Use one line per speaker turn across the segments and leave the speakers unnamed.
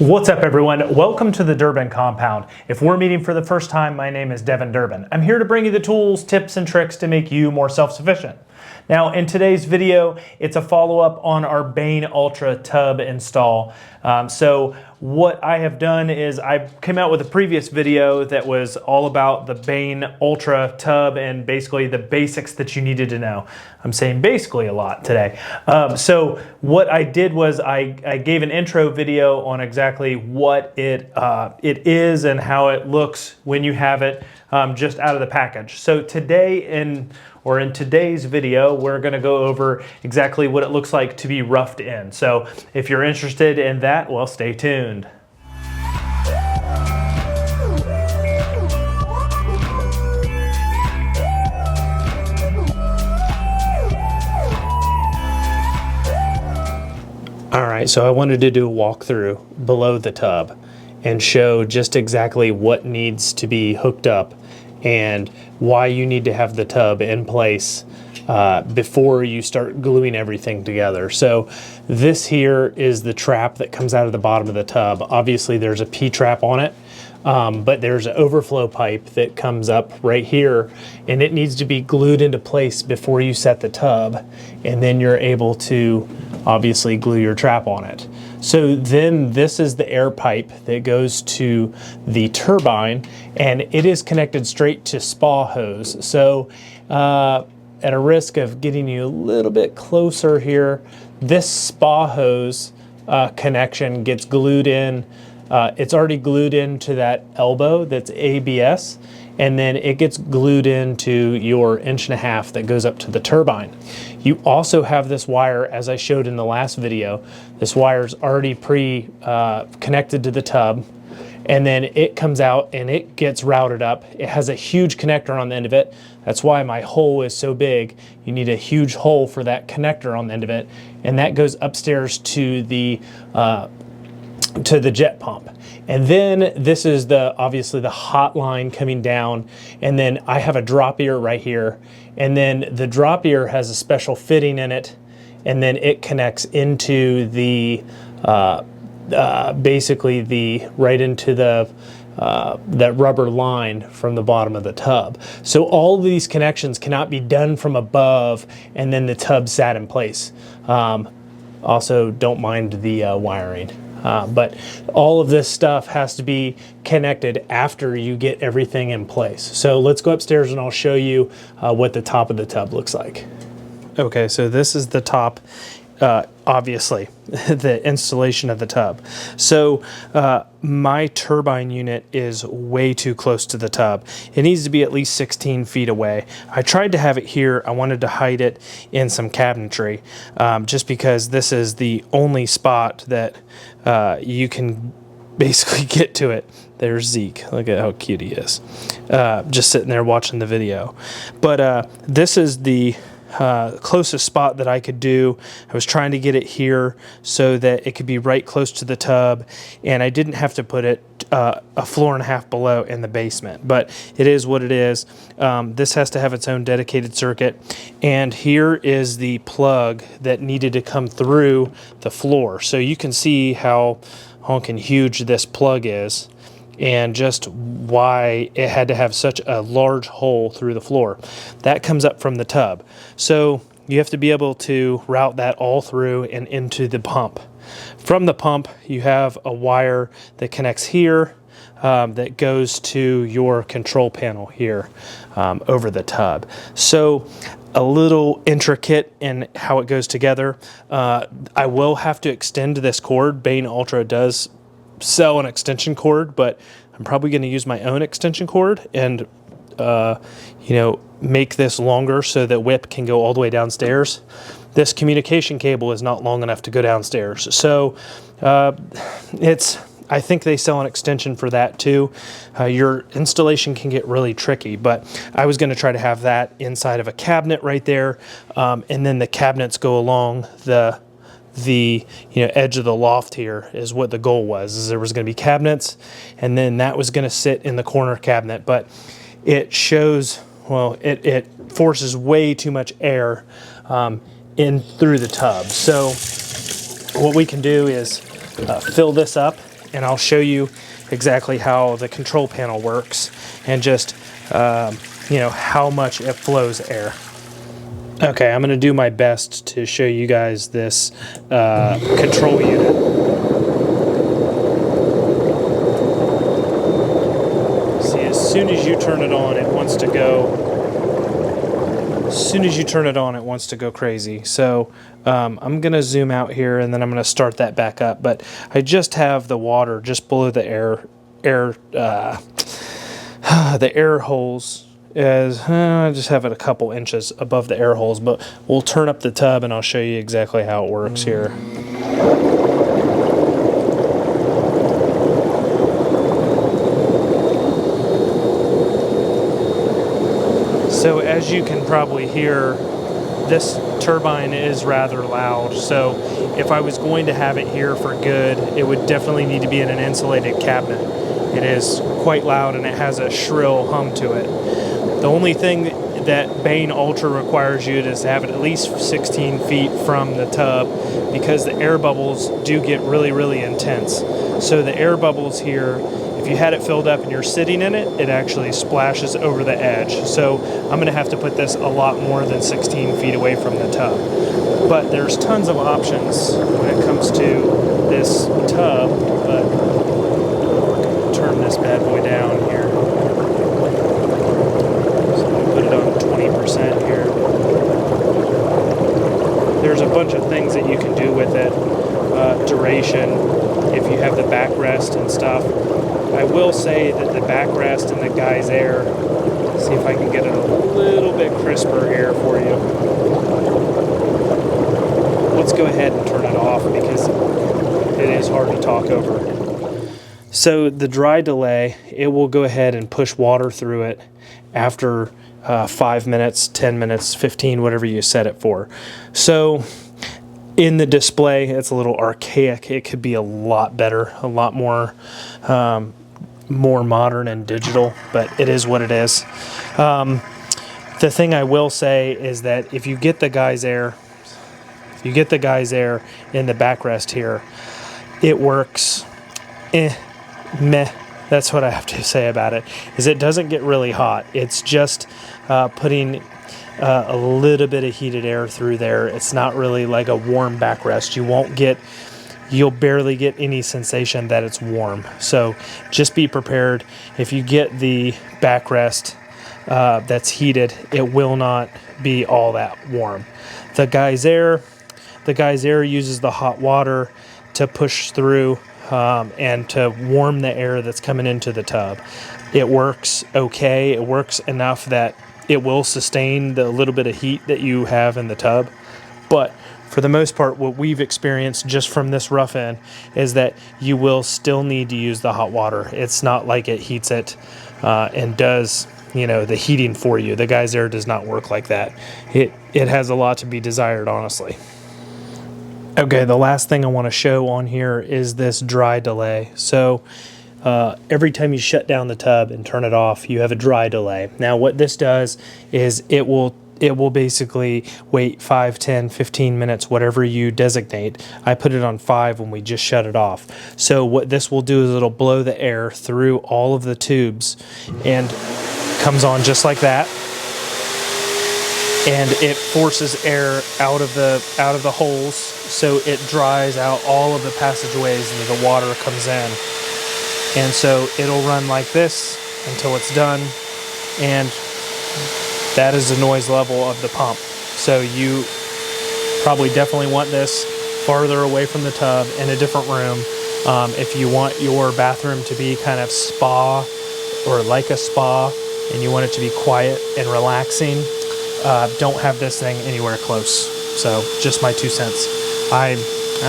What's up, everyone? Welcome to the Turbine compound. If we're meeting for the first time, my name is Devin Turbine. I'm here to bring you the tools, tips, and tricks to make you more self-sufficient. Now, in today's video, it's a follow-up on our Bain Ultra tub install. So what I have done is I came out with a previous video that was all about the Bain Ultra tub and basically the basics that you needed to know. I'm saying basically a lot today. So what I did was I gave an intro video on exactly what it is and how it looks when you have it just out of the package. So today in today's video, we're going to go over exactly what it looks like to be roughed in. So if you're interested in that, well, stay tuned. All right, so I wanted to do a walkthrough below the tub and show just exactly what needs to be hooked up and why you need to have the tub in place before you start gluing everything together. So this here is the trap that comes out of the bottom of the tub. Obviously there's a P-trap on it, but there's an overflow pipe that comes up right here, and it needs to be glued into place before you set the tub, and then you're able to obviously glue your trap on it. So then this is the air pipe that goes to the turbine, and it is connected straight to spa hose. So at a risk of getting you a little bit closer here, this spa hose connection gets glued in. It's already glued into that elbow that's ABS, and then it gets glued into your 1.5 inches that goes up to the turbine. You also have this wire, as I showed in the last video. This wire is already connected to the tub, and then it comes out and it gets routed up. It has a huge connector on the end of it. That's why my hole is so big. You need a huge hole for that connector on the end of it, and that goes upstairs to the jet pump. And then this is obviously the hot line coming down, and then I have a drop ear right here, and then the drop ear has a special fitting in it, and then it connects into the basically right into that rubber line from the bottom of the tub. So all of these connections cannot be done from above and then the tub sat in place. Also, don't mind the wiring. But all of this stuff has to be connected after you get everything in place. So let's go upstairs and I'll show you what the top of the tub looks like. Okay, so this is the top, obviously, the installation of the tub. So my turbine unit is way too close to the tub. It needs to be at least 16 feet away. I tried to have it here. I wanted to hide it in some cabinetry, just because this is the only spot that you can basically get to it. There's Zeke. Look at how cute he is. Just sitting there watching the video. But this is the closest spot that I could do. I was trying to get it here so that it could be right close to the tub, and I didn't have to put it a floor and a half below in the basement, but it is what it is. This has to have its own dedicated circuit, and here is the plug that needed to come through the floor. So you can see how honking huge this plug is, and just why it had to have such a large hole through the floor. That comes up from the tub. So you have to be able to route that all through and into the pump. From the pump, you have a wire that connects here that goes to your control panel here over the tub. So a little intricate in how it goes together. I will have to extend this cord. Bain Ultra does sell an extension cord, but I'm probably going to use my own extension cord and make this longer so that whip can go all the way downstairs. This communication cable is not long enough to go downstairs, so I think they sell an extension for that too. Your installation can get really tricky, but I was going to try to have that inside of a cabinet right there, and then the cabinets go along the edge of the loft here is what the goal was. Is there was going to be cabinets, and then that was going to sit in the corner cabinet, but it shows, well, it forces way too much air in through the tub. So what we can do is fill this up and I'll show you exactly how the control panel works and just you know, how much it flows air. Okay, I'm going to do my best to show you guys this control unit. See, as soon as you turn it on, it wants to go. As soon as you turn it on, it wants to go crazy. So I'm going to zoom out here, and then I'm going to start that back up. But I just have the water just below the the air holes. As I just have it a couple inches above the air holes, but we'll turn up the tub and I'll show you exactly how it works here. So as you can probably hear, this turbine is rather loud. So if I was going to have it here for good, it would definitely need to be in an insulated cabinet. It is quite loud and it has a shrill hum to it. The only thing that Bain Ultra requires you is to have it at least 16 feet from the tub, because the air bubbles do get really, really intense. So the air bubbles here, if you had it filled up and you're sitting in it, it actually splashes over the edge. So I'm going to have to put this a lot more than 16 feet away from the tub. But there's tons of options when it comes to this tub. But turn this bad boy down here. Put it on 20% here. There's a bunch of things that you can do with it. Duration, if you have the backrest and stuff. I will say that the backrest and the guy's air, see if I can get it a little bit crisper here for you. Let's go ahead and turn it off because it is hard to talk over. So the dry delay, it will go ahead and push water through it after 5 minutes, 10 minutes, 15, whatever you set it for. So in the display, it's a little archaic. It could be a lot better, a lot more modern and digital, but it is what it is. The thing I will say is that if you get the guy's air, in the backrest here, it works meh. That's what I have to say about it, is it doesn't get really hot. It's just putting a little bit of heated air through there. It's not really like a warm backrest. You'll barely get any sensation that it's warm. So just be prepared. If you get the backrest that's heated, it will not be all that warm. The guy's air uses the hot water to push through and to warm the air that's coming into the tub. It works okay. It works enough that it will sustain the little bit of heat that you have in the tub. But for the most part, what we've experienced just from this rough end is that you will still need to use the hot water. It's not like it heats it and does, you know, the heating for you. The guy's air does not work like that. It has a lot to be desired, honestly. Okay, the last thing I want to show on here is this dry delay. So every time you shut down the tub and turn it off, you have a dry delay. Now what this does is it will basically wait 5, 10, 15 minutes, whatever you designate. I put it on 5 when we just shut it off. So what this will do is it'll blow the air through all of the tubes and comes on just like that. And it forces air out of the holes, so it dries out all of the passageways and the water comes in. And so it'll run like this until it's done, and that is the noise level of the pump. So you probably definitely want this farther away from the tub in a different room. If you want your bathroom to be kind of spa or like a spa and you want it to be quiet and relaxing, don't have this thing anywhere close. So just my 2 cents. I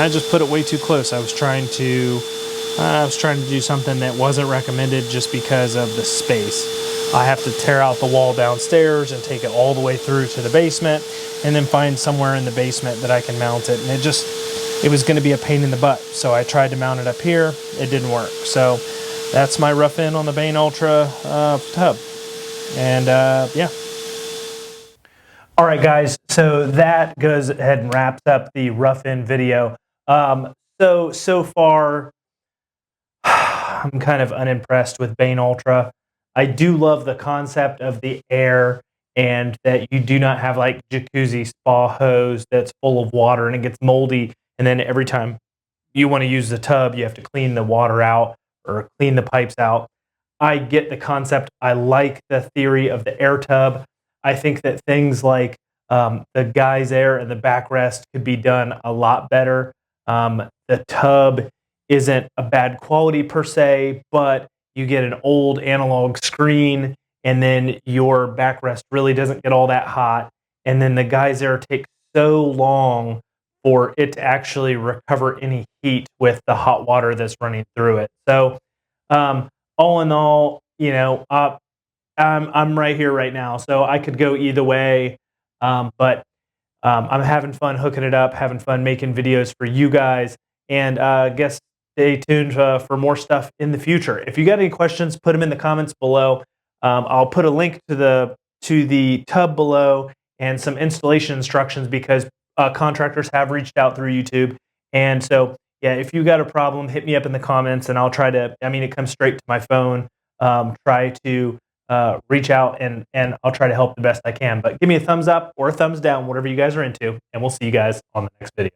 just put it way too close. I was trying to do something that wasn't recommended just because of the space. I have to tear out the wall downstairs and take it all the way through to the basement and then find somewhere in the basement that I can mount it. And it was going to be a pain in the butt. So I tried to mount it up here. It didn't work. So that's my rough end on the Bain Ultra tub. And yeah. All right, guys. So that goes ahead and wraps up the rough end video. So far, I'm kind of unimpressed with Bain Ultra. I do love the concept of the air and that you do not have like jacuzzi spa hose that's full of water and it gets moldy. And then every time you want to use the tub, you have to clean the water out or clean the pipes out. I get the concept. I like the theory of the air tub. I think that things like the geyser air and the backrest could be done a lot better. The tub isn't a bad quality per se, but you get an old analog screen, and then your backrest really doesn't get all that hot. And then the geyser takes so long for it to actually recover any heat with the hot water that's running through it. So, all in all, I'm right here right now, so I could go either way. But I'm having fun hooking it up, having fun making videos for you guys, and guess stay tuned for more stuff in the future. If you got any questions, put them in the comments below. I'll put a link to the tub below and some installation instructions because contractors have reached out through YouTube, and so yeah, if you got a problem, hit me up in the comments, and I'll try to. I mean, it comes straight to my phone. Try to reach out and I'll try to help the best I can. But give me a thumbs up or a thumbs down, whatever you guys are into, and we'll see you guys on the next video.